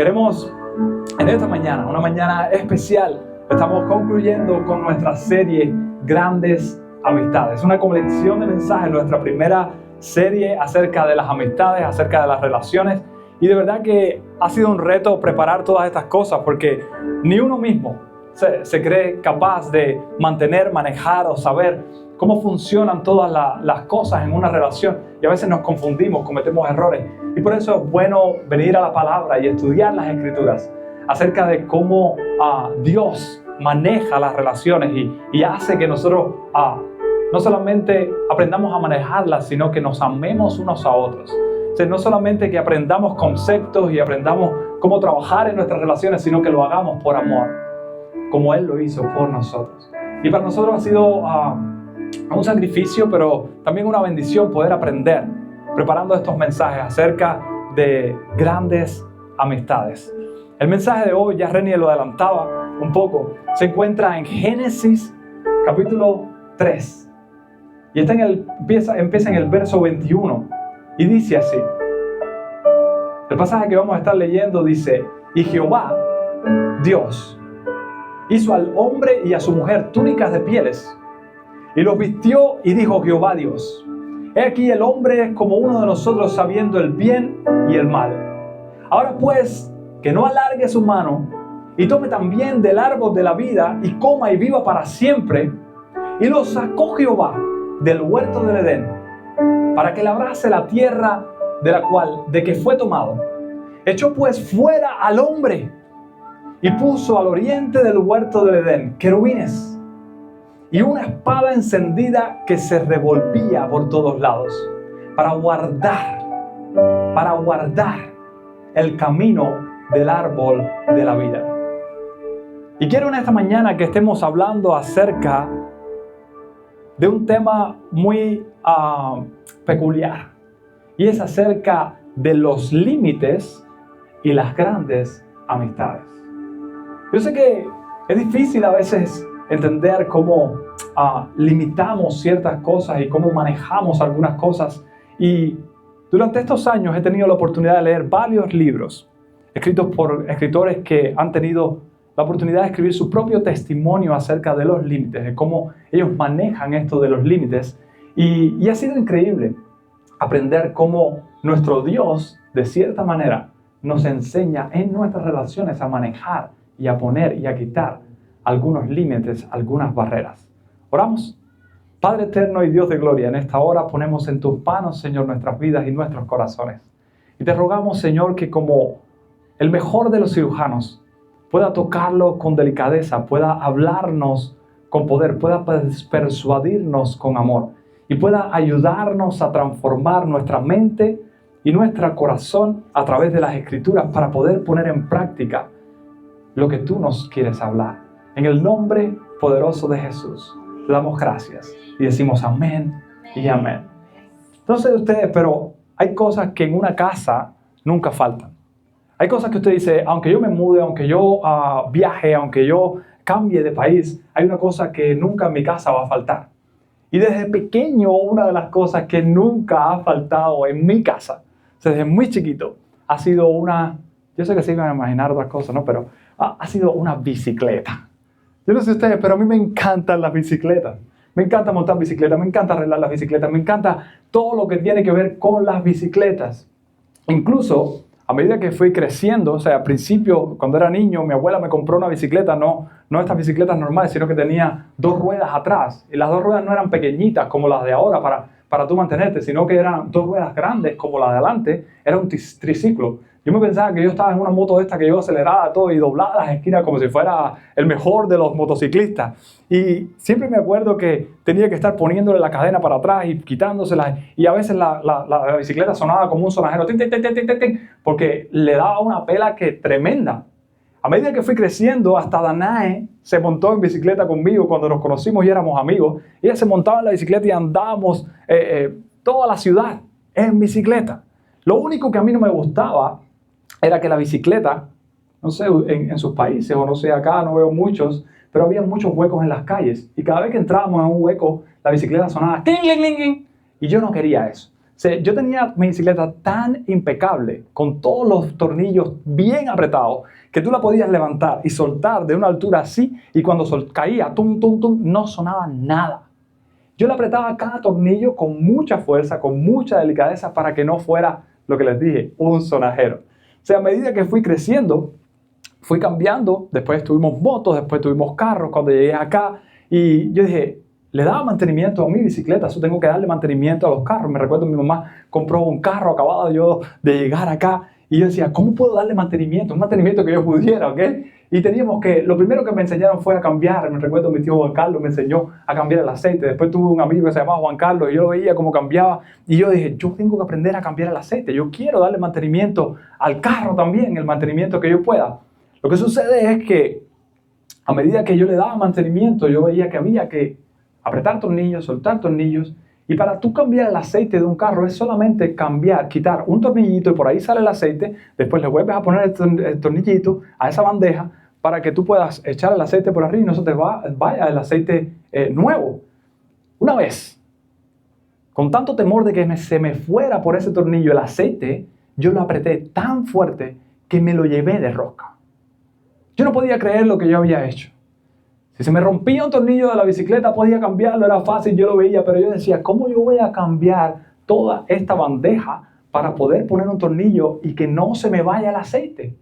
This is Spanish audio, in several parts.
Queremos en esta mañana, una mañana especial, estamos concluyendo con nuestra serie Grandes Amistades. Una colección de mensajes, nuestra primera serie acerca de las amistades, acerca de las relaciones. Y de verdad que ha sido un reto preparar todas estas cosas porque ni uno mismo se cree capaz de mantener, manejar o saber cómo funcionan todas las cosas en una relación. Y a veces nos confundimos, cometemos errores. Y por eso es bueno venir a la palabra y estudiar las Escrituras acerca de cómo Dios maneja las relaciones y hace que nosotros no solamente aprendamos a manejarlas, sino que nos amemos unos a otros. O sea, no solamente que aprendamos conceptos y aprendamos cómo trabajar en nuestras relaciones, sino que lo hagamos por amor, como Él lo hizo por nosotros. Y para nosotros ha sido un sacrificio, pero también una bendición poder aprender preparando estos mensajes acerca de grandes amistades. El mensaje de hoy, ya Reni lo adelantaba un poco, se encuentra en Génesis capítulo 3. Y empieza en el verso 21 y dice así. El pasaje que vamos a estar leyendo dice: y Jehová, Dios, hizo al hombre y a su mujer túnicas de pieles y los vistió, y dijo Jehová Dios: he aquí el hombre es como uno de nosotros, sabiendo el bien y el mal. Ahora pues, que no alargue su mano y tome también del árbol de la vida y coma y viva para siempre. Y lo sacó Jehová del huerto del Edén para que labrase la tierra de que fue tomado. Echó pues fuera al hombre y puso al oriente del huerto del Edén querubines y una espada encendida que se revolvía por todos lados para guardar el camino del árbol de la vida. Y quiero en esta mañana que estemos hablando acerca de un tema muy peculiar, y es acerca de los límites y las grandes amistades. Yo sé que es difícil a veces entender cómo limitamos ciertas cosas y cómo manejamos algunas cosas, y durante estos años he tenido la oportunidad de leer varios libros escritos por escritores que han tenido la oportunidad de escribir su propio testimonio acerca de los límites, de cómo ellos manejan esto de los límites. Y ha sido increíble aprender cómo nuestro Dios, de cierta manera, nos enseña en nuestras relaciones a manejar y a poner y a quitar algunos límites, algunas barreras. Oramos. Padre eterno y Dios de gloria, en esta hora ponemos en tus manos, Señor, nuestras vidas y nuestros corazones. Y te rogamos, Señor, que como el mejor de los cirujanos pueda tocarlo con delicadeza, pueda hablarnos con poder, pueda persuadirnos con amor y pueda ayudarnos a transformar nuestra mente y nuestro corazón a través de las Escrituras para poder poner en práctica lo que tú nos quieres hablar. En el nombre poderoso de Jesús, te damos gracias y decimos amén y amén. Entonces ustedes, pero hay cosas que en una casa nunca faltan. Hay cosas que usted dice, aunque yo me mude, aunque yo viaje, aunque yo cambie de país, hay una cosa que nunca en mi casa va a faltar. Y desde pequeño, una de las cosas que nunca ha faltado en mi casa, o sea, desde muy chiquito, ha sido yo sé que se iban a imaginar otras cosas, ¿no? Pero ha sido una bicicleta. Yo no sé ustedes, pero a mí me encantan las bicicletas. Me encanta montar bicicletas, me encanta arreglar las bicicletas, me encanta todo lo que tiene que ver con las bicicletas. Incluso, a medida que fui creciendo, o sea, al principio, cuando era niño, mi abuela me compró una bicicleta, no estas bicicletas normales, sino que tenía 2 ruedas atrás. Y las 2 ruedas no eran pequeñitas como las de ahora para tú mantenerte, sino que eran 2 ruedas grandes como la de adelante. Era un triciclo. Yo me pensaba que yo estaba en una moto de esta que yo aceleraba todo y doblaba las esquinas como si fuera el mejor de los motociclistas. Y siempre me acuerdo que tenía que estar poniéndole la cadena para atrás y quitándosela. Y a veces la bicicleta sonaba como un sonajero, tin, tin, tin, tin, tin, tin, porque le daba una pela que tremenda. A medida que fui creciendo, hasta Danae se montó en bicicleta conmigo cuando nos conocimos y éramos amigos. Ella se montaba en la bicicleta y andábamos toda la ciudad en bicicleta. Lo único que a mí no me gustaba era que la bicicleta, no sé, en sus países, o no sé, acá no veo muchos, pero había muchos huecos en las calles. Y cada vez que entrábamos en un hueco, la bicicleta sonaba, ¡ting, ling, ling, ling! Y yo no quería eso. sea, yo tenía mi bicicleta tan impecable, con todos los tornillos bien apretados, que tú la podías levantar y soltar de una altura así, y cuando caía, tum, tum, tum, no sonaba nada. Yo le apretaba cada tornillo con mucha fuerza, con mucha delicadeza, para que no fuera, lo que les dije, un sonajero. O sea, a medida que fui creciendo, fui cambiando, después tuvimos motos, después tuvimos carros, cuando llegué acá, y yo dije, le daba mantenimiento a mi bicicleta, eso tengo que darle mantenimiento a los carros. Me recuerdo mi mamá compró un carro acabado yo de llegar acá, y yo decía, ¿cómo puedo darle mantenimiento? Un mantenimiento que yo pudiera, ¿ok? Y teníamos que, lo primero que me enseñaron fue a cambiar. Me recuerdo mi tío Juan Carlos me enseñó a cambiar el aceite. Después tuve un amigo que se llamaba Juan Carlos y yo lo veía cómo cambiaba. Y yo dije, yo tengo que aprender a cambiar el aceite. Yo quiero darle mantenimiento al carro también, el mantenimiento que yo pueda. Lo que sucede es que a medida que yo le daba mantenimiento, yo veía que había que apretar tornillos, soltar tornillos. Y para tú cambiar el aceite de un carro es solamente cambiar, quitar un tornillito y por ahí sale el aceite. Después le vuelves a poner el tornillito a esa bandeja para que tú puedas echar el aceite por arriba y no se te vaya el aceite nuevo. Una vez, con tanto temor de que se me fuera por ese tornillo el aceite, yo lo apreté tan fuerte que me lo llevé de rosca. Yo no podía creer lo que yo había hecho. Si se me rompía un tornillo de la bicicleta, podía cambiarlo, era fácil, yo lo veía, pero yo decía, ¿cómo yo voy a cambiar toda esta bandeja para poder poner un tornillo y que no se me vaya el aceite?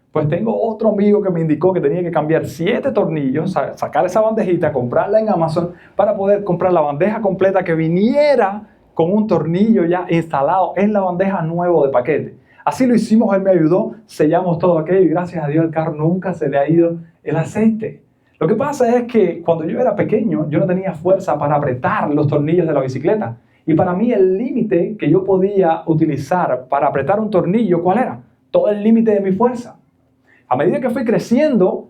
Pues tengo otro amigo que me indicó que tenía que cambiar 7 tornillos, sacar esa bandejita, comprarla en Amazon para poder comprar la bandeja completa que viniera con un tornillo ya instalado en la bandeja nuevo de paquete. Así lo hicimos, él me ayudó, sellamos todo aquello y gracias a Dios al carro nunca se le ha ido el aceite. Lo que pasa es que cuando yo era pequeño, yo no tenía fuerza para apretar los tornillos de la bicicleta. Y para mí el límite que yo podía utilizar para apretar un tornillo, ¿cuál era? Todo el límite de mi fuerza. A medida que fui creciendo,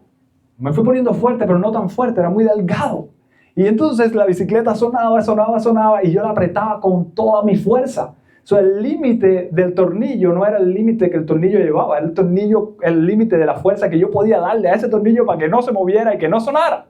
me fui poniendo fuerte, pero no tan fuerte, era muy delgado. Y entonces la bicicleta sonaba y yo la apretaba con toda mi fuerza. El límite del tornillo no era el límite que el tornillo llevaba, era el límite de la fuerza que yo podía darle a ese tornillo para que no se moviera y que no sonara.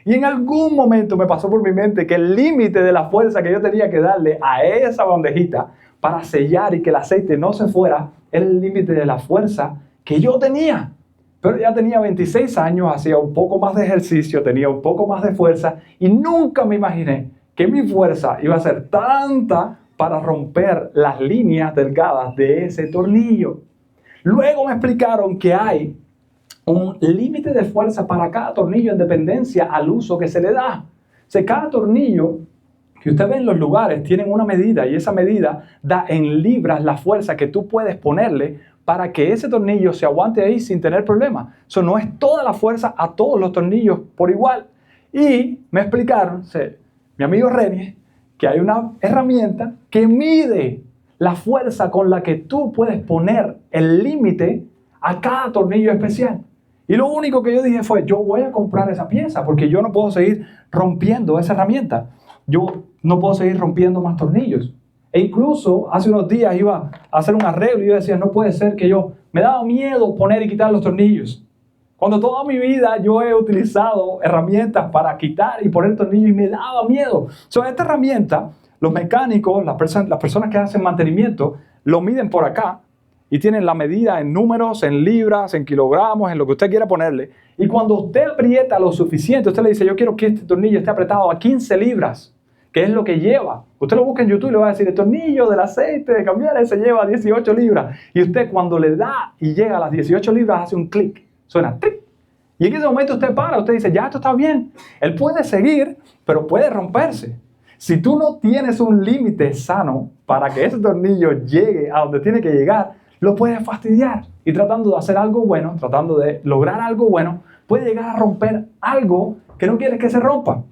Y en algún momento me pasó por mi mente que el límite de la fuerza que yo tenía que darle a esa bandejita para sellar y que el aceite no se fuera, era el límite de la fuerza que yo tenía. Pero ya tenía 26 años, hacía un poco más de ejercicio, tenía un poco más de fuerza y nunca me imaginé que mi fuerza iba a ser tanta para romper las líneas delgadas de ese tornillo. Luego me explicaron que hay un límite de fuerza para cada tornillo en dependencia al uso que se le da. Cada tornillo que usted ve en los lugares tienen una medida y esa medida da en libras la fuerza que tú puedes ponerle para que ese tornillo se aguante ahí sin tener problemas. Eso no es toda la fuerza a todos los tornillos por igual. Y me explicaron, mi amigo Reni, que hay una herramienta que mide la fuerza con la que tú puedes poner el límite a cada tornillo especial. Y lo único que yo dije fue, yo voy a comprar esa pieza porque yo no puedo seguir rompiendo esa herramienta. Yo no puedo seguir rompiendo más tornillos. E incluso hace unos días iba a hacer un arreglo y yo decía, no puede ser que me daba miedo poner y quitar los tornillos. Cuando toda mi vida yo he utilizado herramientas para quitar y poner tornillos y me daba miedo. Esta herramienta, los mecánicos, las personas que hacen mantenimiento, lo miden por acá y tienen la medida en números, en libras, en kilogramos, en lo que usted quiera ponerle. Y cuando usted aprieta lo suficiente, usted le dice, yo quiero que este tornillo esté apretado a 15 libras, que es lo que lleva. Usted lo busca en YouTube y le va a decir, el tornillo del aceite de cambiar se lleva 18 libras. Y usted cuando le da y llega a las 18 libras hace un clic. Suena ¡tric! Y en ese momento usted para, usted dice, ya esto está bien. Él puede seguir, pero puede romperse. Si tú no tienes un límite sano para que ese tornillo llegue a donde tiene que llegar, lo puedes fastidiar. Y tratando de hacer algo bueno, tratando de lograr algo bueno, puede llegar a romper algo que no quieres que se rompa.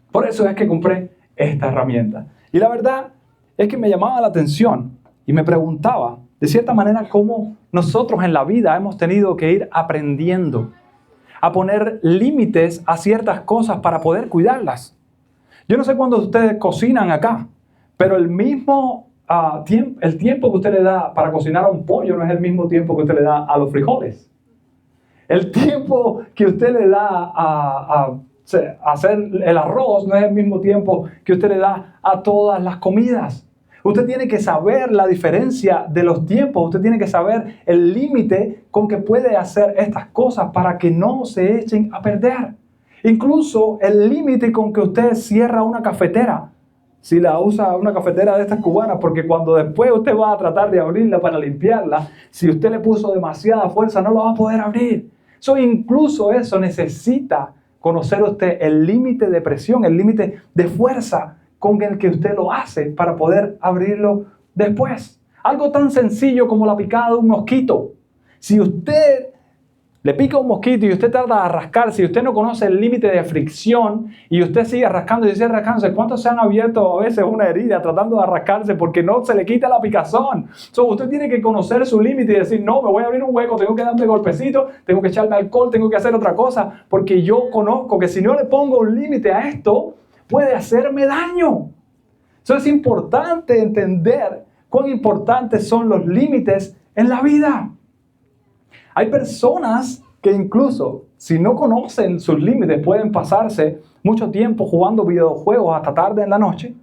Por eso es que compré esta herramienta. Y la verdad es que me llamaba la atención y me preguntaba, de cierta manera, cómo nosotros en la vida hemos tenido que ir aprendiendo a poner límites a ciertas cosas para poder cuidarlas. Yo no sé cuándo ustedes cocinan acá, pero el tiempo que usted le da para cocinar a un pollo no es el mismo tiempo que usted le da a los frijoles. El tiempo que usted le da a hacer el arroz no es el mismo tiempo que usted le da a todas las comidas. Usted tiene que saber la diferencia de los tiempos. Usted tiene que saber el límite con que puede hacer estas cosas para que no se echen a perder. Incluso el límite con que usted cierra una cafetera. Si la usa una cafetera de estas cubanas, porque cuando después usted va a tratar de abrirla para limpiarla, si usted le puso demasiada fuerza, no lo va a poder abrir. Incluso eso necesita conocer usted el límite de presión, el límite de fuerza con el que usted lo hace para poder abrirlo después. Algo tan sencillo como la picada de un mosquito. Si usted le pica un mosquito y usted tarda a rascar, si usted no conoce el límite de fricción y usted sigue rascando y sigue rascándose, ¿cuántos se han abierto a veces una herida tratando de rascarse porque no se le quita la picazón? Usted tiene que conocer su límite y decir, no, me voy a abrir un hueco, tengo que darme golpecito, tengo que echarme alcohol, tengo que hacer otra cosa, porque yo conozco que si no le pongo un límite a esto, puede hacerme daño. Es importante entender cuán importantes son los límites en la vida. Hay personas que incluso, si no conocen sus límites, pueden pasarse mucho tiempo jugando videojuegos hasta tarde en la noche.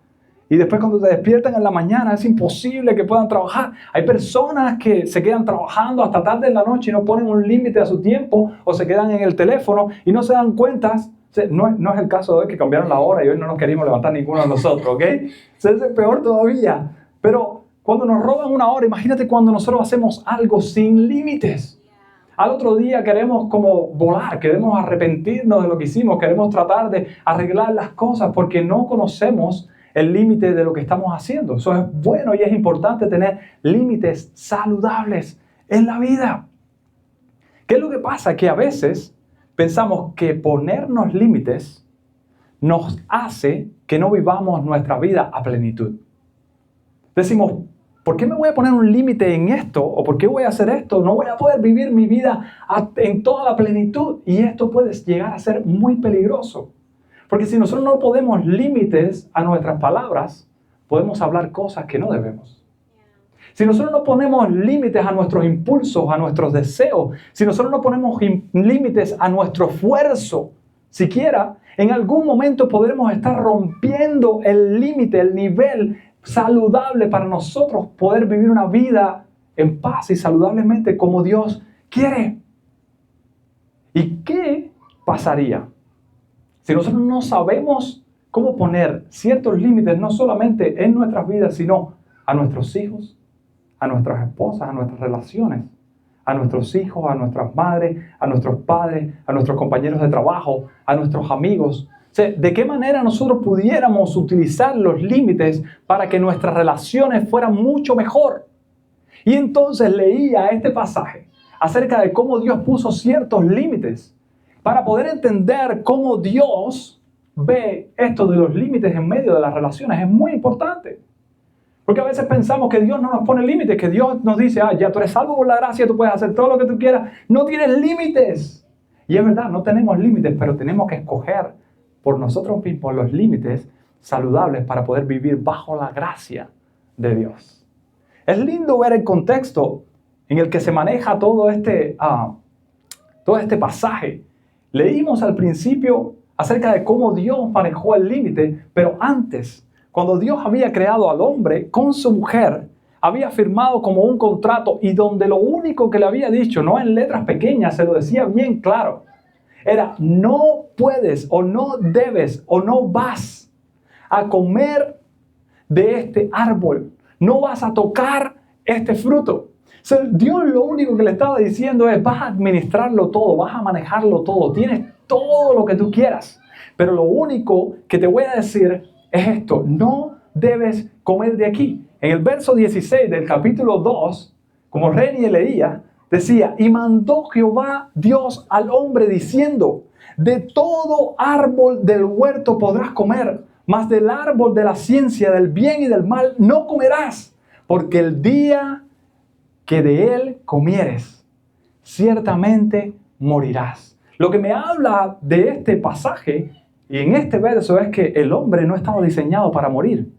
Y después cuando se despiertan en la mañana es imposible que puedan trabajar. Hay personas que se quedan trabajando hasta tarde en la noche y no ponen un límite a su tiempo o se quedan en el teléfono y no se dan cuenta. No es el caso de hoy que cambiaron la hora y hoy no nos querimos levantar ninguno de nosotros, ¿ok? Es peor todavía. Pero cuando nos roban una hora, imagínate cuando nosotros hacemos algo sin límites. Al otro día queremos como volar, queremos arrepentirnos de lo que hicimos, queremos tratar de arreglar las cosas porque no conocemos el límite de lo que estamos haciendo. Eso es bueno y es importante tener límites saludables en la vida. ¿Qué es lo que pasa? Que a veces pensamos que ponernos límites nos hace que no vivamos nuestra vida a plenitud. Decimos, ¿por qué me voy a poner un límite en esto? ¿O por qué voy a hacer esto? No voy a poder vivir mi vida en toda la plenitud. Y esto puede llegar a ser muy peligroso. Porque si nosotros no ponemos límites a nuestras palabras, podemos hablar cosas que no debemos. Si nosotros no ponemos límites a nuestros impulsos, a nuestros deseos, si nosotros no ponemos límites a nuestro esfuerzo, siquiera, en algún momento podremos estar rompiendo el límite, el nivel saludable para nosotros poder vivir una vida en paz y saludablemente como Dios quiere. ¿Y qué pasaría si nosotros no sabemos cómo poner ciertos límites, no solamente en nuestras vidas, sino a nuestros hijos, a nuestras esposas, a nuestras relaciones, a nuestros hijos, a nuestras madres, a nuestros padres, a nuestros compañeros de trabajo, a nuestros amigos? ¿De qué manera nosotros pudiéramos utilizar los límites para que nuestras relaciones fueran mucho mejor? Y entonces leía este pasaje acerca de cómo Dios puso ciertos límites para poder entender cómo Dios ve esto de los límites en medio de las relaciones. Es muy importante. Porque a veces pensamos que Dios no nos pone límites, que Dios nos dice, ya tú eres salvo por la gracia, tú puedes hacer todo lo que tú quieras. No tienes límites. Y es verdad, no tenemos límites, pero tenemos que escoger por nosotros mismos los límites saludables para poder vivir bajo la gracia de Dios. Es lindo ver el contexto en el que se maneja todo este pasaje. Leímos al principio acerca de cómo Dios manejó el límite, pero antes, cuando Dios había creado al hombre con su mujer, había firmado como un contrato y donde lo único que le había dicho, no en letras pequeñas, se lo decía bien claro, era no puedes o no debes o no vas a comer de este árbol. No vas a tocar este fruto. Dios lo único que le estaba diciendo es vas a administrarlo todo, vas a manejarlo todo. Tienes todo lo que tú quieras. Pero lo único que te voy a decir es esto. No debes comer de aquí. En el verso 16 del capítulo 2, como Reni leía, decía, y mandó Jehová Dios al hombre diciendo, de todo árbol del huerto podrás comer, mas del árbol de la ciencia del bien y del mal no comerás, porque el día que de él comieres, ciertamente morirás. Lo que me habla de este pasaje y en este verso es que el hombre no estaba diseñado para morir.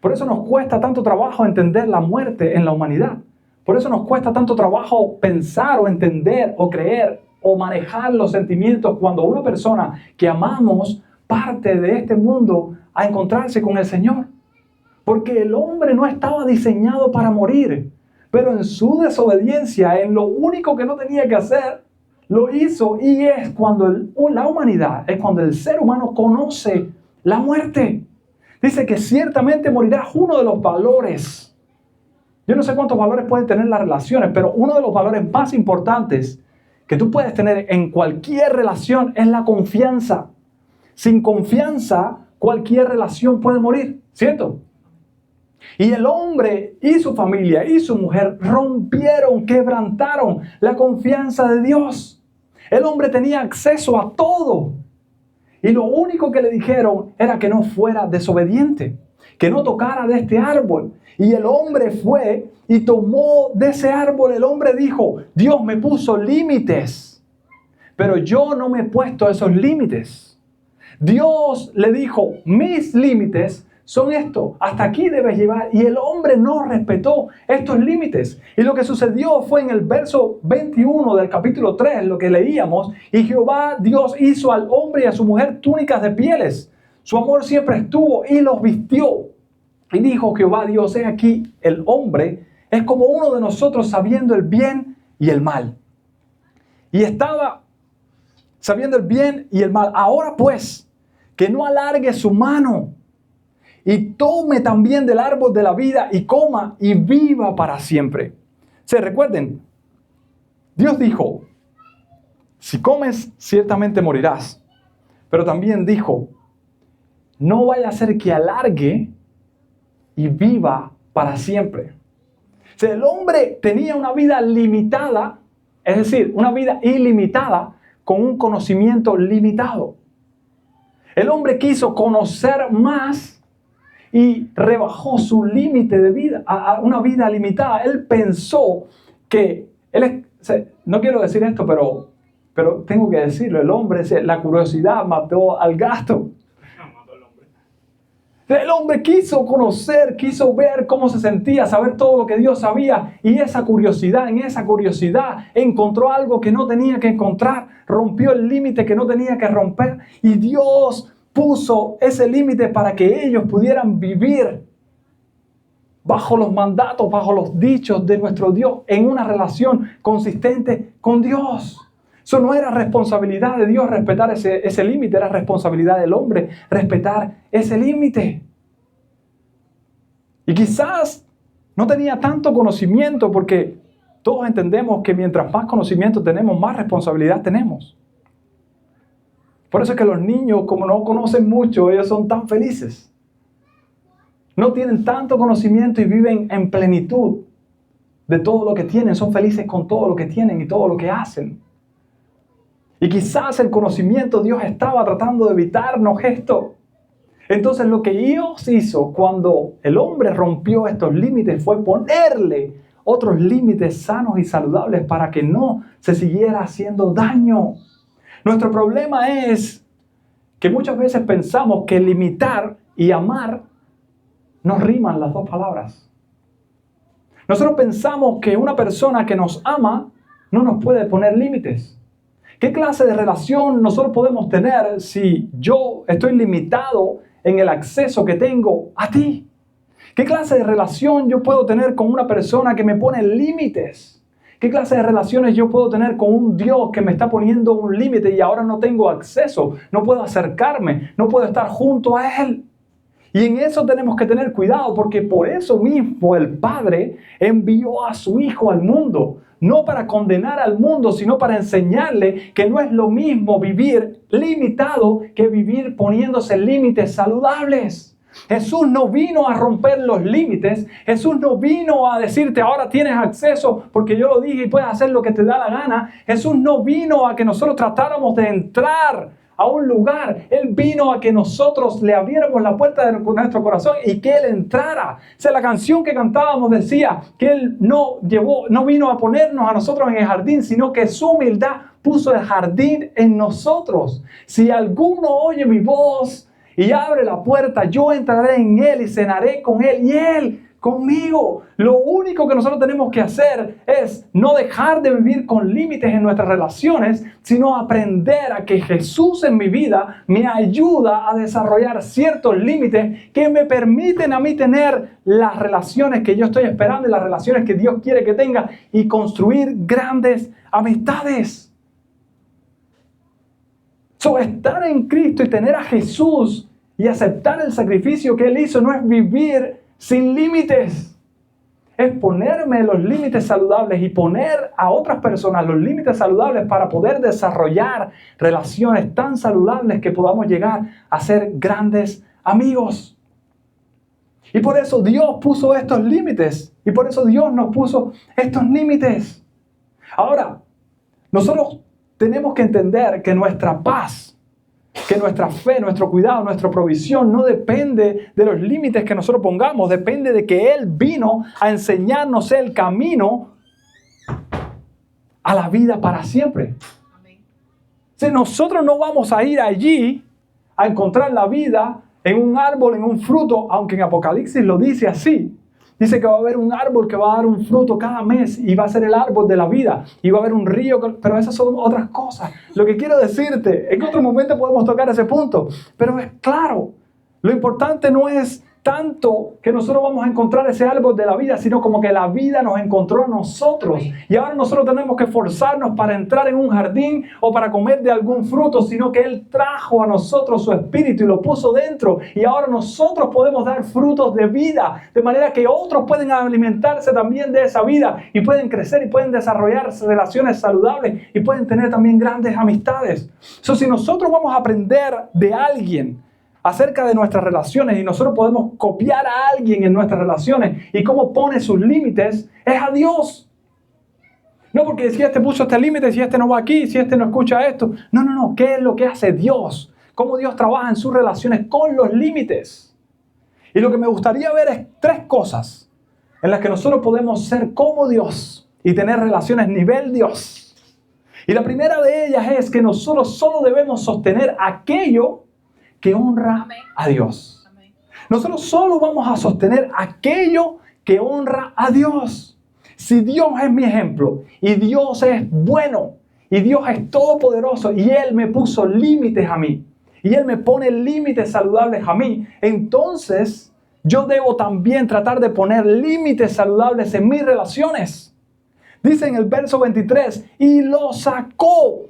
Por eso nos cuesta tanto trabajo entender la muerte en la humanidad. Por eso nos cuesta tanto trabajo pensar o entender o creer o manejar los sentimientos cuando una persona que amamos parte de este mundo a encontrarse con el Señor. Porque el hombre no estaba diseñado para morir. Pero en su desobediencia, en lo único que no tenía que hacer, lo hizo. Y es cuando la humanidad, es cuando el ser humano conoce la muerte. Dice que ciertamente morirá. Uno de los valores. Yo no sé cuántos valores pueden tener las relaciones, pero uno de los valores más importantes que tú puedes tener en cualquier relación es la confianza. Sin confianza, cualquier relación puede morir, ¿cierto? Y el hombre y su familia y su mujer rompieron, quebrantaron la confianza de Dios. El hombre tenía acceso a todo. Y lo único que le dijeron era que no fuera desobediente, que no tocara de este árbol. Y el hombre fue y tomó de ese árbol. El hombre dijo, Dios me puso límites, pero yo no me he puesto esos límites. Dios le dijo, mis límites son esto, hasta aquí debes llevar. Y el hombre no respetó estos límites. Y lo que sucedió fue en el verso 21 del capítulo 3, lo que leíamos. Y Jehová Dios hizo al hombre y a su mujer túnicas de pieles. Su amor siempre estuvo y los vistió. Y dijo Jehová Dios, he aquí, el hombre es como uno de nosotros sabiendo el bien y el mal. Y estaba sabiendo el bien y el mal. Ahora pues, que no alargue su mano y tome también del árbol de la vida y coma y viva para siempre. Recuerden, Dios dijo, si comes ciertamente morirás. Pero también dijo, no vaya a ser que alargue y viva para siempre. El hombre tenía una vida limitada, es decir, una vida ilimitada con un conocimiento limitado. El hombre quiso conocer más y rebajó su límite de vida a una vida limitada. Él pensó que, no quiero decir esto, pero tengo que decirlo, el hombre, la curiosidad mató al gato. El hombre quiso conocer, quiso ver cómo se sentía, saber todo lo que Dios sabía. Y en esa curiosidad encontró algo que no tenía que encontrar. Rompió el límite que no tenía que romper. Y Dios puso ese límite para que ellos pudieran vivir bajo los mandatos, bajo los dichos de nuestro Dios, en una relación consistente con Dios. Eso no era responsabilidad de Dios respetar ese límite, era responsabilidad del hombre respetar ese límite. Y quizás no tenía tanto conocimiento, porque todos entendemos que mientras más conocimiento tenemos, más responsabilidad tenemos. Por eso es que los niños, como no conocen mucho, ellos son tan felices. No tienen tanto conocimiento y viven en plenitud de todo lo que tienen. Son felices con todo lo que tienen y todo lo que hacen. Y quizás el conocimiento, Dios estaba tratando de evitarnos esto. Entonces lo que Dios hizo cuando el hombre rompió estos límites fue ponerle otros límites sanos y saludables para que no se siguiera haciendo daño. Nuestro problema es que muchas veces pensamos que limitar y amar no riman las dos palabras. Nosotros pensamos que una persona que nos ama no nos puede poner límites. ¿Qué clase de relación nosotros podemos tener si yo estoy limitado en el acceso que tengo a ti? ¿Qué clase de relación yo puedo tener con una persona que me pone límites? ¿Qué clase de relaciones yo puedo tener con un Dios que me está poniendo un límite y ahora no tengo acceso? No puedo acercarme, no puedo estar junto a Él. Y en eso tenemos que tener cuidado, porque por eso mismo el Padre envió a su Hijo al mundo. No para condenar al mundo, sino para enseñarle que no es lo mismo vivir limitado que vivir poniéndose límites saludables. Jesús no vino a romper los límites. Jesús no vino a decirte ahora tienes acceso porque yo lo dije y puedes hacer lo que te da la gana. Jesús no vino a que nosotros tratáramos de entrar a un lugar. Él vino a que nosotros le abriéramos la puerta de nuestro corazón y que Él entrara. O sea, la canción que cantábamos decía que Él no vino a ponernos a nosotros en el jardín, sino que su humildad puso el jardín en nosotros. Si alguno oye mi voz y abre la puerta, yo entraré en él y cenaré con él y él conmigo. Lo único que nosotros tenemos que hacer es no dejar de vivir con límites en nuestras relaciones, sino aprender a que Jesús en mi vida me ayuda a desarrollar ciertos límites que me permiten a mí tener las relaciones que yo estoy esperando y las relaciones que Dios quiere que tenga y construir grandes amistades. Estar en Cristo y tener a Jesús y aceptar el sacrificio que Él hizo no es vivir sin límites. Es ponerme los límites saludables y poner a otras personas los límites saludables para poder desarrollar relaciones tan saludables que podamos llegar a ser grandes amigos. Y por eso Dios puso estos límites. Y por eso Dios nos puso estos límites. Ahora, nosotros tenemos que entender que nuestra paz, que nuestra fe, nuestro cuidado, nuestra provisión no depende de los límites que nosotros pongamos. Depende de que Él vino a enseñarnos el camino a la vida para siempre. Amén. Si nosotros no vamos a ir allí a encontrar la vida en un árbol, en un fruto, aunque en Apocalipsis lo dice así. Dice que va a haber un árbol que va a dar un fruto cada mes y va a ser el árbol de la vida. Y va a haber un río, pero esas son otras cosas. Lo que quiero decirte, en otro momento podemos tocar ese punto. Pero es claro, lo importante no es tanto que nosotros vamos a encontrar ese árbol de la vida, sino como que la vida nos encontró a nosotros. Y ahora nosotros tenemos que esforzarnos para entrar en un jardín o para comer de algún fruto, sino que Él trajo a nosotros su espíritu y lo puso dentro. Y ahora nosotros podemos dar frutos de vida, de manera que otros pueden alimentarse también de esa vida y pueden crecer y pueden desarrollar relaciones saludables y pueden tener también grandes amistades. Si nosotros vamos a aprender de alguien acerca de nuestras relaciones y nosotros podemos copiar a alguien en nuestras relaciones y cómo pone sus límites, es a Dios. No porque si este puso este límite, si este no va aquí, si este no escucha esto. No. ¿Qué es lo que hace Dios? ¿Cómo Dios trabaja en sus relaciones con los límites? Y lo que me gustaría ver es 3 cosas en las que nosotros podemos ser como Dios y tener relaciones nivel Dios. Y la primera de ellas es que nosotros solo debemos sostener aquello que honra a Dios. Nosotros solo vamos a sostener aquello que honra a Dios. Si Dios es mi ejemplo y Dios es bueno y Dios es todopoderoso y Él me puso límites a mí y Él me pone límites saludables a mí, entonces yo debo también tratar de poner límites saludables en mis relaciones. Dice en el verso 23, y lo sacó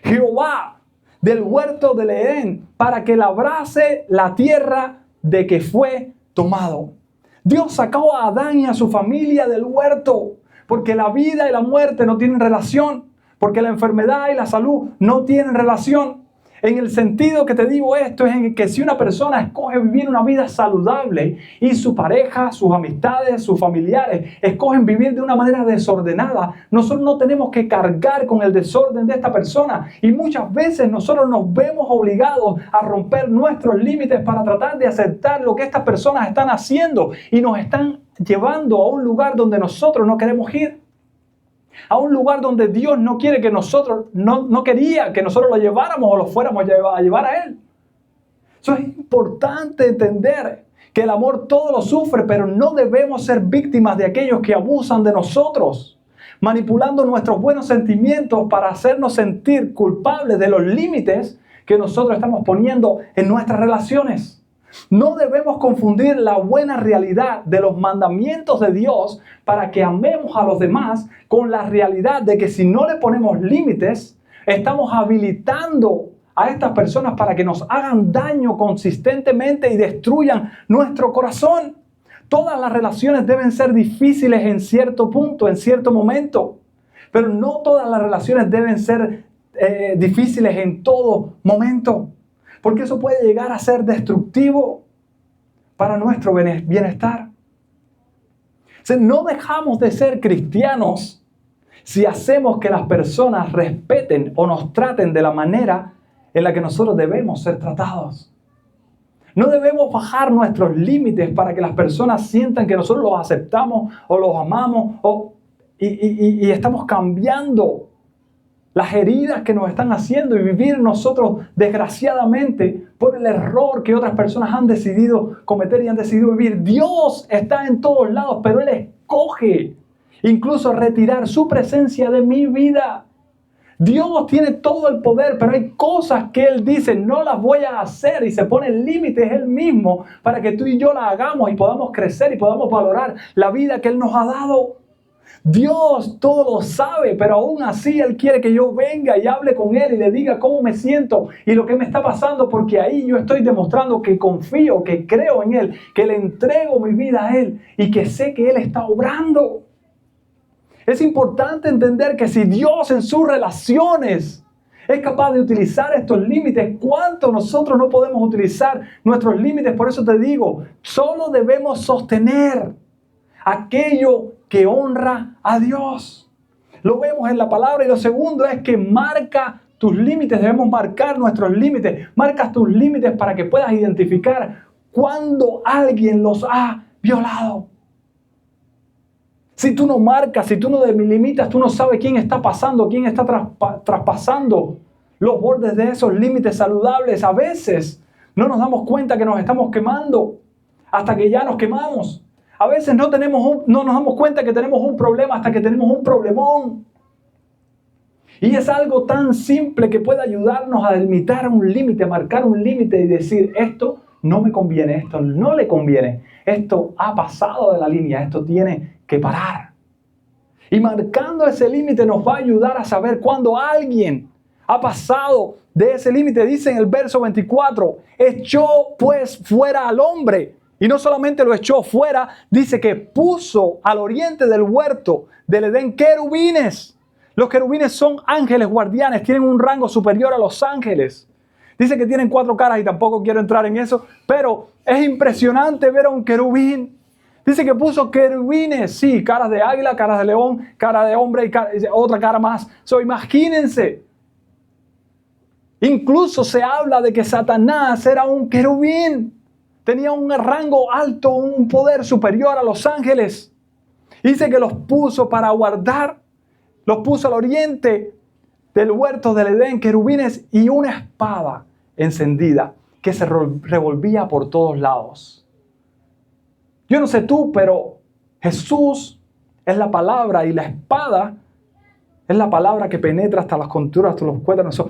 Jehová del huerto del Edén para que labrase la tierra de que fue tomado. Dios sacó a Adán y a su familia del huerto porque la vida y la muerte no tienen relación, porque la enfermedad y la salud no tienen relación. En el sentido que te digo esto es en que si una persona escoge vivir una vida saludable y su pareja, sus amistades, sus familiares escogen vivir de una manera desordenada, nosotros no tenemos que cargar con el desorden de esta persona y muchas veces nosotros nos vemos obligados a romper nuestros límites para tratar de aceptar lo que estas personas están haciendo y nos están llevando a un lugar donde nosotros no queremos ir. A un lugar donde Dios no quiere que nosotros, no quería que nosotros lo lleváramos o lo fuéramos a llevar a Él. Eso es importante entender que el amor todo lo sufre, pero no debemos ser víctimas de aquellos que abusan de nosotros, manipulando nuestros buenos sentimientos para hacernos sentir culpables de los límites que nosotros estamos poniendo en nuestras relaciones. No debemos confundir la buena realidad de los mandamientos de Dios para que amemos a los demás con la realidad de que si no le ponemos límites, estamos habilitando a estas personas para que nos hagan daño consistentemente y destruyan nuestro corazón. Todas las relaciones deben ser difíciles en cierto punto, en cierto momento, pero no todas las relaciones deben ser difíciles en todo momento. Porque eso puede llegar a ser destructivo para nuestro bienestar. No dejamos de ser cristianos si hacemos que las personas respeten o nos traten de la manera en la que nosotros debemos ser tratados. No debemos bajar nuestros límites para que las personas sientan que nosotros los aceptamos o los amamos y estamos cambiando las heridas que nos están haciendo y vivir nosotros desgraciadamente por el error que otras personas han decidido cometer y han decidido vivir. Dios está en todos lados, pero Él escoge incluso retirar su presencia de mi vida. Dios tiene todo el poder, pero hay cosas que Él dice, no las voy a hacer, y se pone límites Él mismo para que tú y yo las hagamos y podamos crecer y podamos valorar la vida que Él nos ha dado. Dios todo lo sabe, pero aún así Él quiere que yo venga y hable con Él y le diga cómo me siento y lo que me está pasando, porque ahí yo estoy demostrando que confío, que creo en Él, que le entrego mi vida a Él y que sé que Él está obrando. Es importante entender que si Dios en sus relaciones es capaz de utilizar estos límites, ¿cuánto nosotros no podemos utilizar nuestros límites? Por eso te digo, solo debemos sostener aquello que honra a Dios. Lo vemos en la palabra. Y lo segundo es que marca tus límites. Debemos marcar nuestros límites. Marcas tus límites para que puedas identificar cuando alguien los ha violado. Si tú no marcas, si tú no delimitas, tú no sabes quién está pasando, quién está traspasando los bordes de esos límites saludables. A veces no nos damos cuenta que nos estamos quemando hasta que ya nos quemamos. A veces no nos damos cuenta que tenemos un problema hasta que tenemos un problemón. Y es algo tan simple que puede ayudarnos a delimitar un límite, a marcar un límite y decir, esto no me conviene, esto no le conviene, esto ha pasado de la línea, esto tiene que parar. Y marcando ese límite nos va a ayudar a saber cuando alguien ha pasado de ese límite. Dice en el verso 24, echó pues fuera al hombre. Y no solamente lo echó fuera, dice que puso al oriente del huerto del Edén querubines. Los querubines son ángeles guardianes, tienen un rango superior a los ángeles. Dice que tienen 4 caras y tampoco quiero entrar en eso, pero es impresionante ver a un querubín. Dice que puso querubines, sí, caras de águila, caras de león, cara de hombre y otra cara más. Imagínense. Incluso se habla de que Satanás era un querubín. Tenía un rango alto, un poder superior a los ángeles. Dice que los puso para guardar, los puso al oriente del huerto del Edén, querubines y una espada encendida que se revolvía por todos lados. Yo no sé tú, pero Jesús es la palabra y la espada es la palabra que penetra hasta las costuras, hasta los cuétanos.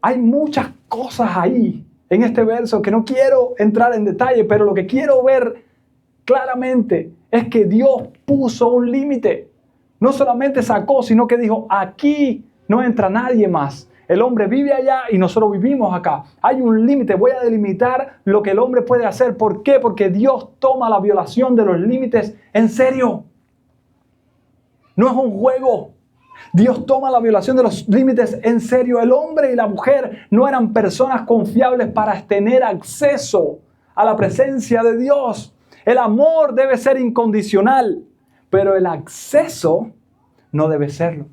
Hay muchas cosas ahí en este verso que no quiero entrar en detalle, pero lo que quiero ver claramente es que Dios puso un límite. No solamente sacó, sino que dijo, aquí no entra nadie más. El hombre vive allá y nosotros vivimos acá. Hay un límite. Voy a delimitar lo que el hombre puede hacer. ¿Por qué? Porque Dios toma la violación de los límites en serio. No es un juego. Dios toma la violación de los límites en serio. El hombre y la mujer no eran personas confiables para tener acceso a la presencia de Dios. El amor debe ser incondicional, pero el acceso no debe serlo.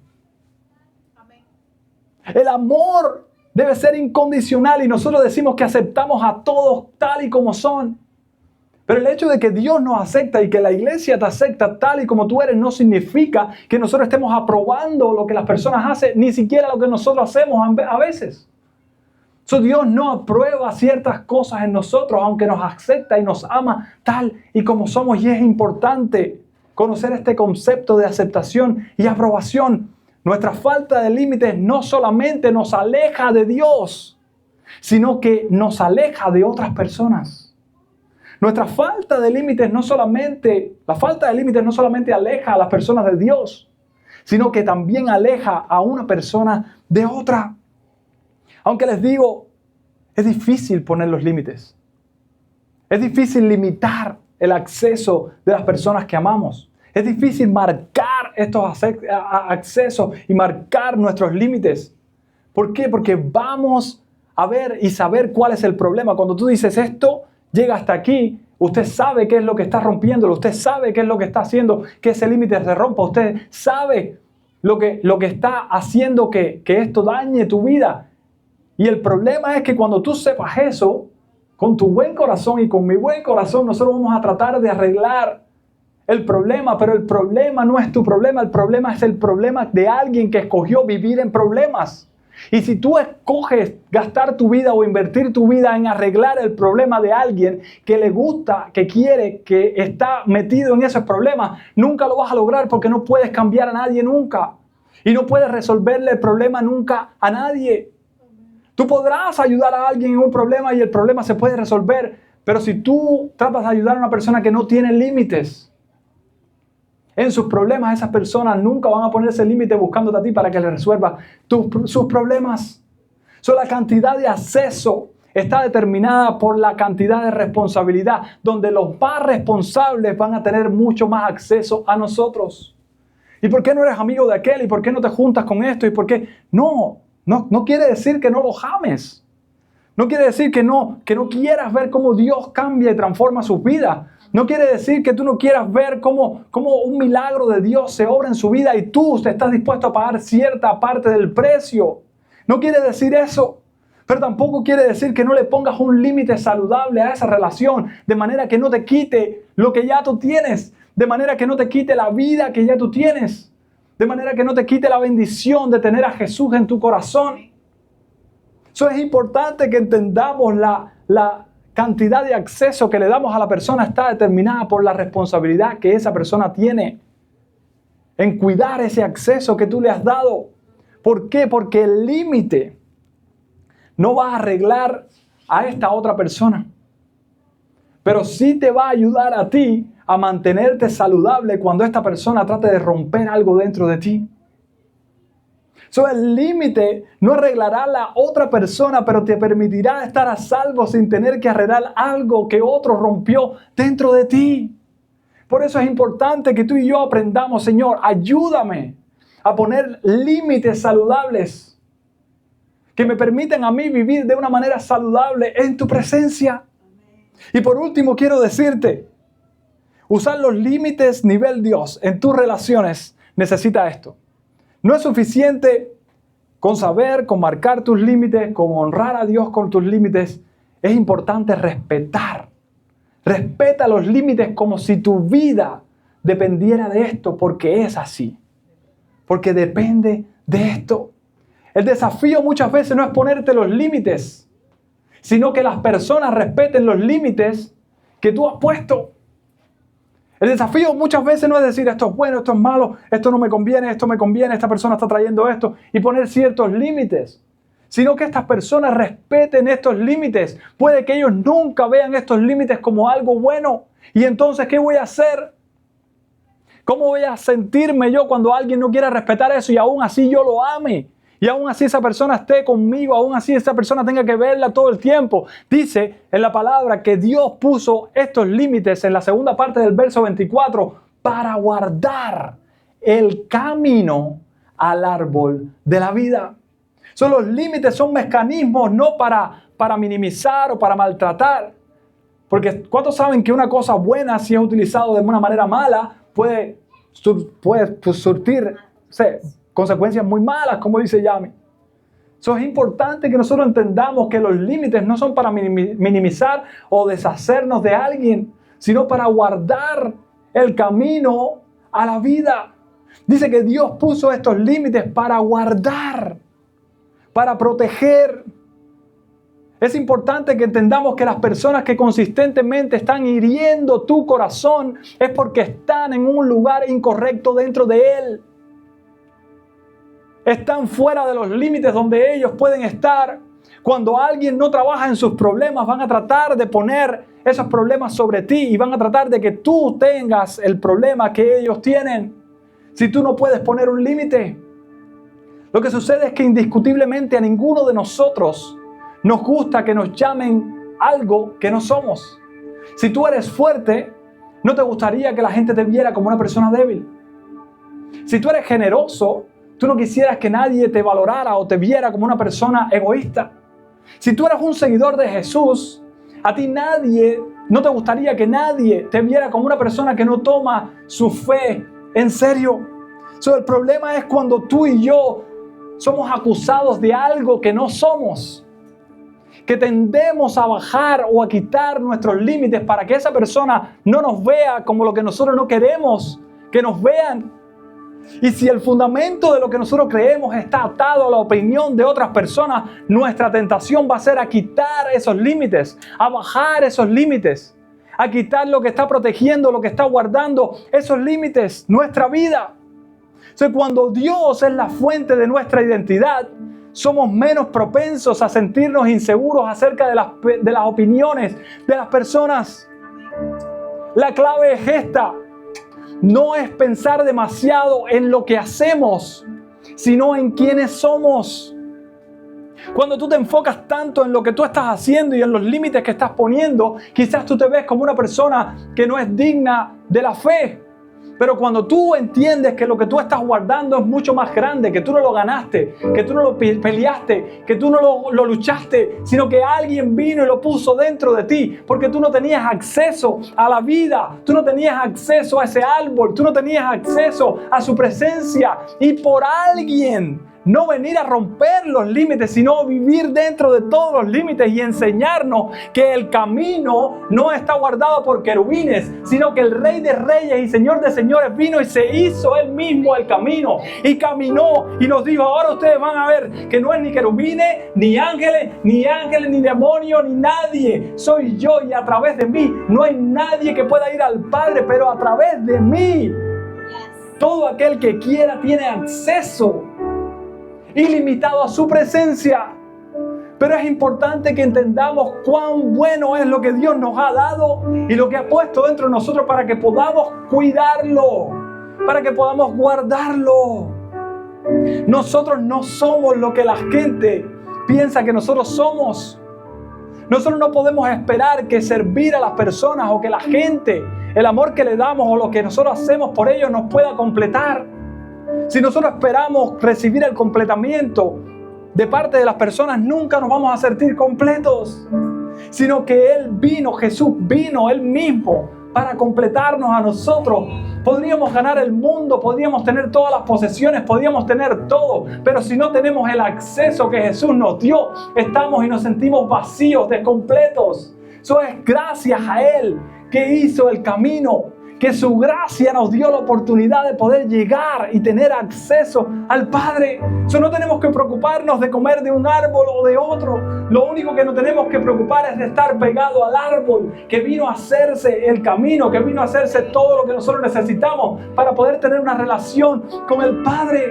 El amor debe ser incondicional y nosotros decimos que aceptamos a todos tal y como son. Pero el hecho de que Dios nos acepta y que la iglesia te acepta tal y como tú eres no significa que nosotros estemos aprobando lo que las personas hacen, ni siquiera lo que nosotros hacemos a veces. Dios no aprueba ciertas cosas en nosotros, aunque nos acepta y nos ama tal y como somos. Y es importante conocer este concepto de aceptación y aprobación. Nuestra falta de límites no solamente nos aleja de Dios, sino que nos aleja de otras personas. Nuestra falta de límites la falta de límites no solamente aleja a las personas de Dios, sino que también aleja a una persona de otra. Aunque les digo, es difícil poner los límites. Es difícil limitar el acceso de las personas que amamos. Es difícil marcar estos accesos y marcar nuestros límites. ¿Por qué? Porque vamos a ver y saber cuál es el problema. Cuando tú dices esto, llega hasta aquí, usted sabe qué es lo que está rompiéndolo. Usted sabe qué es lo que está haciendo que ese límite se rompa. Usted sabe lo que está haciendo que esto dañe tu vida. Y el problema es que cuando tú sepas eso, con tu buen corazón y con mi buen corazón, nosotros vamos a tratar de arreglar el problema, pero el problema no es tu problema, el problema es el problema de alguien que escogió vivir en problemas. Y si tú escoges gastar tu vida o invertir tu vida en arreglar el problema de alguien que le gusta, que quiere, que está metido en esos problemas, nunca lo vas a lograr porque no puedes cambiar a nadie nunca. Y no puedes resolverle el problema nunca a nadie. Tú podrás ayudar a alguien en un problema y el problema se puede resolver, pero si tú tratas de ayudar a una persona que no tiene límites en sus problemas, esas personas nunca van a ponerse límite buscándote a ti para que le resuelvas sus problemas. La cantidad de acceso está determinada por la cantidad de responsabilidad, donde los más responsables van a tener mucho más acceso a nosotros. ¿Y por qué no eres amigo de aquel? ¿Y por qué no te juntas con esto? ¿Y por qué? No quiere decir que no lo ames. No quiere decir que no quieras ver cómo Dios cambia y transforma sus vidas. No quiere decir que tú no quieras ver cómo un milagro de Dios se obra en su vida y tú estás dispuesto a pagar cierta parte del precio. No quiere decir eso. Pero tampoco quiere decir que no le pongas un límite saludable a esa relación, de manera que no te quite lo que ya tú tienes, de manera que no te quite la vida que ya tú tienes, de manera que no te quite la bendición de tener a Jesús en tu corazón. Eso es importante que entendamos la cantidad de acceso que le damos a la persona está determinada por la responsabilidad que esa persona tiene en cuidar ese acceso que tú le has dado. ¿Por qué? Porque el límite no va a arreglar a esta otra persona, pero sí te va a ayudar a ti a mantenerte saludable cuando esta persona trate de romper algo dentro de ti. El límite no arreglará a la otra persona, pero te permitirá estar a salvo sin tener que arreglar algo que otro rompió dentro de ti. Por eso es importante que tú y yo aprendamos, Señor, ayúdame a poner límites saludables que me permitan a mí vivir de una manera saludable en tu presencia. Y por último quiero decirte, usar los límites nivel Dios en tus relaciones necesita esto. No es suficiente con saber, con marcar tus límites, con honrar a Dios con tus límites. Es importante respetar. Respeta los límites como si tu vida dependiera de esto, porque es así. Porque depende de esto. El desafío muchas veces no es ponerte los límites, sino que las personas respeten los límites que tú has puesto. El desafío muchas veces no es decir esto es bueno, esto es malo, esto no me conviene, esto me conviene, esta persona está trayendo esto y poner ciertos límites, sino que estas personas respeten estos límites. Puede que ellos nunca vean estos límites como algo bueno. Y entonces, ¿qué voy a hacer? ¿Cómo voy a sentirme yo cuando alguien no quiera respetar eso y aún así yo lo ame? Y aún así esa persona esté conmigo, aún así esa persona tenga que verla todo el tiempo. Dice en la palabra que Dios puso estos límites en la segunda parte del verso 24 para guardar el camino al árbol de la vida. Los límites son mecanismos no para minimizar o para maltratar. Porque ¿cuántos saben que una cosa buena, si es utilizado de una manera mala, puede surtir consecuencias muy malas, como dice Yami? Es importante que nosotros entendamos que los límites no son para minimizar o deshacernos de alguien, sino para guardar el camino a la vida. Dice que Dios puso estos límites para guardar, para proteger. Es importante que entendamos que las personas que consistentemente están hiriendo tu corazón es porque están en un lugar incorrecto dentro de él. Están fuera de los límites donde ellos pueden estar. Cuando alguien no trabaja en sus problemas, van a tratar de poner esos problemas sobre ti y van a tratar de que tú tengas el problema que ellos tienen. Si tú no puedes poner un límite, lo que sucede es que indiscutiblemente a ninguno de nosotros nos gusta que nos llamen algo que no somos. Si tú eres fuerte, no te gustaría que la gente te viera como una persona débil. Si tú eres generoso, tú no quisieras que nadie te valorara o te viera como una persona egoísta. Si tú eres un seguidor de Jesús, a ti no te gustaría que nadie te viera como una persona que no toma su fe en serio. El problema es cuando tú y yo somos acusados de algo que no somos. que tendemos a bajar o a quitar nuestros límites para que esa persona no nos vea como lo que nosotros no queremos que nos vean. Y si el fundamento de lo que nosotros creemos está atado a la opinión de otras personas, nuestra tentación va a ser a quitar esos límites, a bajar esos límites, a quitar lo que está protegiendo, lo que está guardando esos límites, nuestra vida. Entonces, cuando Dios es la fuente de nuestra identidad, somos menos propensos a sentirnos inseguros acerca de las opiniones de las personas. La clave es esta. No es pensar demasiado en lo que hacemos, sino en quiénes somos. Cuando tú te enfocas tanto en lo que tú estás haciendo y en los límites que estás poniendo, quizás tú te ves como una persona que no es digna de la fe. Pero cuando tú entiendes que lo que tú estás guardando es mucho más grande, que tú no lo ganaste, que tú no lo peleaste, que tú no lo luchaste, sino que alguien vino y lo puso dentro de ti, porque tú no tenías acceso a la vida, tú no tenías acceso a ese árbol, tú no tenías acceso a su presencia, y por alguien no venir a romper los límites, sino vivir dentro de todos los límites y enseñarnos que el camino no está guardado por querubines, sino que el Rey de Reyes y Señor de Señores vino y se hizo Él mismo el camino y caminó y nos dijo: ahora ustedes van a ver que no es ni querubines, ni ángeles, ni demonios, ni nadie. Soy yo, y a través de mí no hay nadie que pueda ir al Padre, pero a través de mí todo aquel que quiera tiene acceso ilimitado a su presencia. Pero es importante que entendamos cuán bueno es lo que Dios nos ha dado y lo que ha puesto dentro de nosotros para que podamos cuidarlo, para que podamos guardarlo. Nosotros no somos lo que la gente piensa que nosotros somos. Nosotros no podemos esperar que servir a las personas o que la gente, el amor que le damos o lo que nosotros hacemos por ellos nos pueda completar. Si nosotros esperamos recibir el completamiento de parte de las personas, nunca nos vamos a sentir completos. Sino que Él vino, Jesús vino Él mismo para completarnos a nosotros. Podríamos ganar el mundo, podríamos tener todas las posesiones, podríamos tener todo, pero si no tenemos el acceso que Jesús nos dio, estamos y nos sentimos vacíos, descompletos. Eso es gracias a Él que hizo el camino, que su gracia nos dio la oportunidad de poder llegar y tener acceso al Padre. Eso no tenemos que preocuparnos de comer de un árbol o de otro. Lo único que nos tenemos que preocupar es de estar pegado al árbol que vino a hacerse el camino, que vino a hacerse todo lo que nosotros necesitamos para poder tener una relación con el Padre.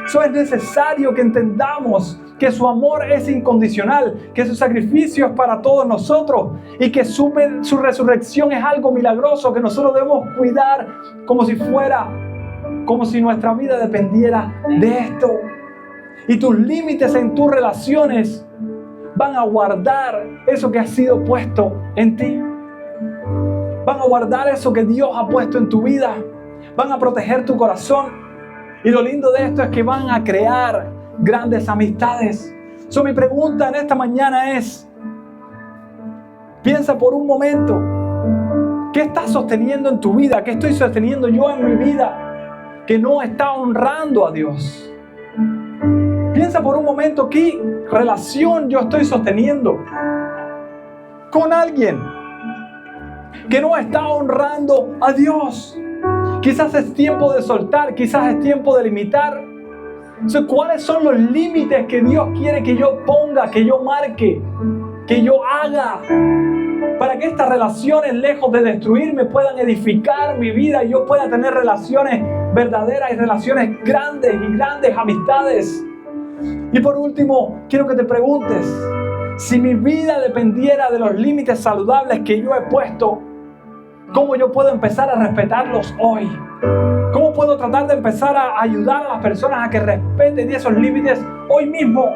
Eso es necesario que entendamos que su amor es incondicional, que su sacrificio es para todos nosotros y que su resurrección es algo milagroso que nosotros debemos cuidar como si nuestra vida dependiera de esto. Y tus límites en tus relaciones van a guardar eso que ha sido puesto en ti. Van a guardar eso que Dios ha puesto en tu vida. Van a proteger tu corazón. Y lo lindo de esto es que van a crear grandes amistades. Mi pregunta en esta mañana es: piensa por un momento, ¿qué estás sosteniendo en tu vida? ¿Qué estoy sosteniendo yo en mi vida que no está honrando a Dios? Piensa por un momento, ¿qué relación yo estoy sosteniendo con alguien que no está honrando a Dios? Quizás es tiempo de soltar, quizás es tiempo de limitar. Entonces, ¿cuáles son los límites que Dios quiere que yo ponga, que yo marque, que yo haga? Para que estas relaciones, lejos de destruirme, puedan edificar mi vida y yo pueda tener relaciones verdaderas y relaciones grandes y grandes amistades. Y por último, quiero que te preguntes, si mi vida dependiera de los límites saludables que yo he puesto, ¿cómo yo puedo empezar a respetarlos hoy? ¿Cómo puedo tratar de empezar a ayudar a las personas a que respeten esos límites hoy mismo?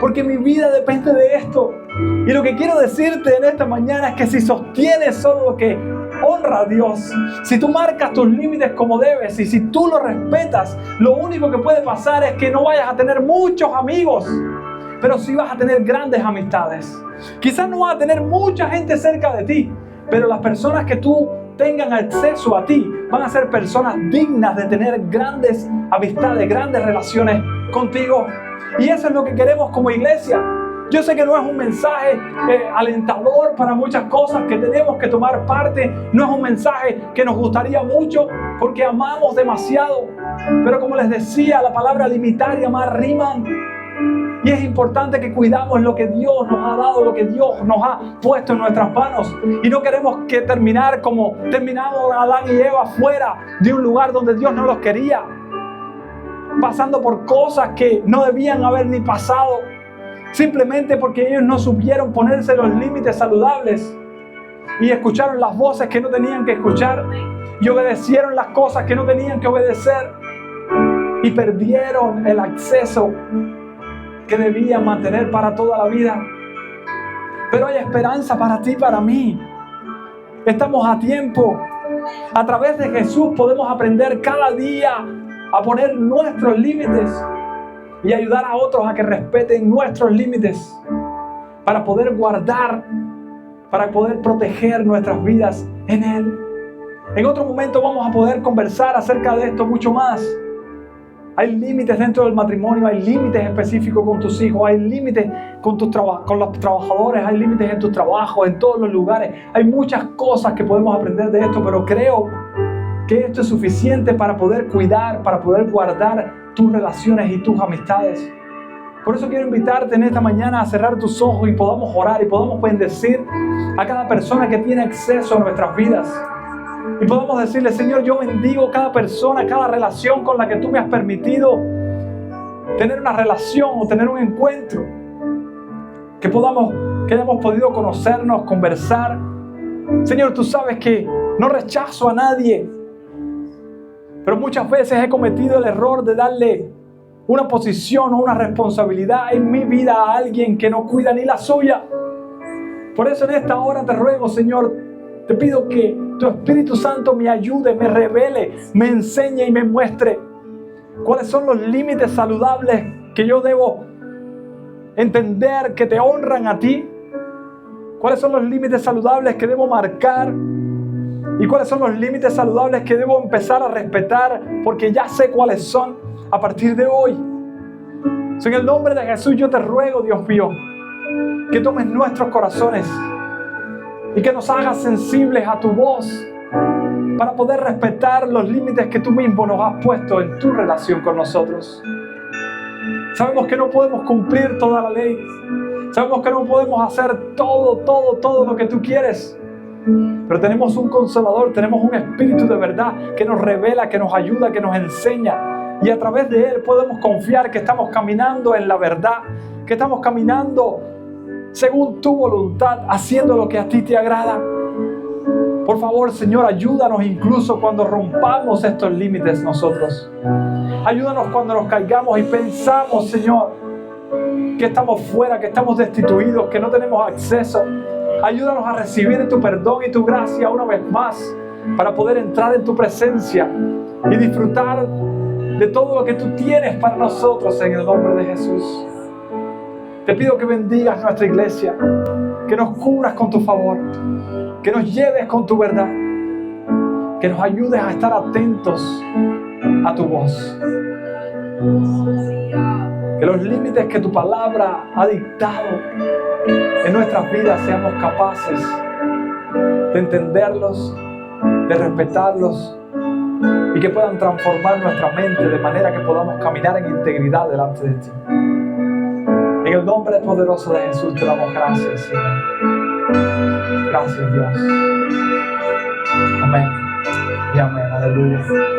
Porque mi vida depende de esto. Y lo que quiero decirte en esta mañana es que si sostienes solo lo que honra a Dios, si tú marcas tus límites como debes y si tú los respetas, lo único que puede pasar es que no vayas a tener muchos amigos, pero sí vas a tener grandes amistades. Quizás no vas a tener mucha gente cerca de ti, pero las personas que tú tengan acceso a ti van a ser personas dignas de tener grandes amistades, grandes relaciones contigo. Y eso es lo que queremos como iglesia. Yo sé que no es un mensaje alentador para muchas cosas que tenemos que tomar parte. No es un mensaje que nos gustaría mucho porque amamos demasiado. Pero como les decía, la palabra limitar y amar riman. Y es importante que cuidamos lo que Dios nos ha dado, lo que Dios nos ha puesto en nuestras manos. Y no queremos que terminar como terminaron Adán y Eva fuera de un lugar donde Dios no los quería. Pasando por cosas que no debían haber ni pasado. Simplemente porque ellos no supieron ponerse los límites saludables. Y escucharon las voces que no tenían que escuchar. Y obedecieron las cosas que no tenían que obedecer. Y perdieron el acceso que debían mantener para toda la vida. Pero hay esperanza para ti y para mí. Estamos a tiempo. A través de Jesús podemos aprender cada día a poner nuestros límites y ayudar a otros a que respeten nuestros límites para poder guardar, para poder proteger nuestras vidas en Él. En otro momento vamos a poder conversar acerca de esto mucho más. Hay límites dentro del matrimonio, hay límites específicos con tus hijos, hay límites con los trabajadores, hay límites en tus trabajos, en todos los lugares. Hay muchas cosas que podemos aprender de esto, pero creo que esto es suficiente para poder cuidar, para poder guardar tus relaciones y tus amistades. Por eso quiero invitarte en esta mañana a cerrar tus ojos y podamos orar y podamos bendecir a cada persona que tiene acceso a nuestras vidas. Y podemos decirle: Señor, yo bendigo cada persona, cada relación con la que tú me has permitido tener una relación o tener un encuentro. Que hayamos podido conocernos, conversar. Señor, tú sabes que no rechazo a nadie. Pero muchas veces he cometido el error de darle una posición o una responsabilidad en mi vida a alguien que no cuida ni la suya. Por eso en esta hora te ruego, Señor, te pido que tu Espíritu Santo me ayude, me revele, me enseñe y me muestre cuáles son los límites saludables que yo debo entender que te honran a ti. Cuáles son los límites saludables que debo marcar y cuáles son los límites saludables que debo empezar a respetar porque ya sé cuáles son a partir de hoy. En el nombre de Jesús yo te ruego, Dios mío, que tomes nuestros corazones y que nos hagas sensibles a tu voz para poder respetar los límites que tú mismo nos has puesto en tu relación con nosotros. Sabemos que no podemos cumplir toda la ley. Sabemos que no podemos hacer todo lo que tú quieres. Pero tenemos un Consolador, tenemos un Espíritu de verdad que nos revela, que nos ayuda, que nos enseña. Y a través de Él podemos confiar que estamos caminando en la verdad, que estamos caminando según tu voluntad, haciendo lo que a ti te agrada. Por favor, Señor, ayúdanos incluso cuando rompamos estos límites nosotros. Ayúdanos cuando nos caigamos y pensamos, Señor, que estamos fuera, que estamos destituidos, que no tenemos acceso. Ayúdanos a recibir tu perdón y tu gracia una vez más para poder entrar en tu presencia y disfrutar de todo lo que tú tienes para nosotros en el nombre de Jesús. Te pido que bendigas nuestra iglesia, que nos cubras con tu favor, que nos lleves con tu verdad, que nos ayudes a estar atentos a tu voz. Que los límites que tu palabra ha dictado en nuestras vidas seamos capaces de entenderlos, de respetarlos y que puedan transformar nuestra mente de manera que podamos caminar en integridad delante de ti. En el nombre poderoso de Jesús te damos gracias, Señor. Gracias, Dios. Amén y amén. Aleluya.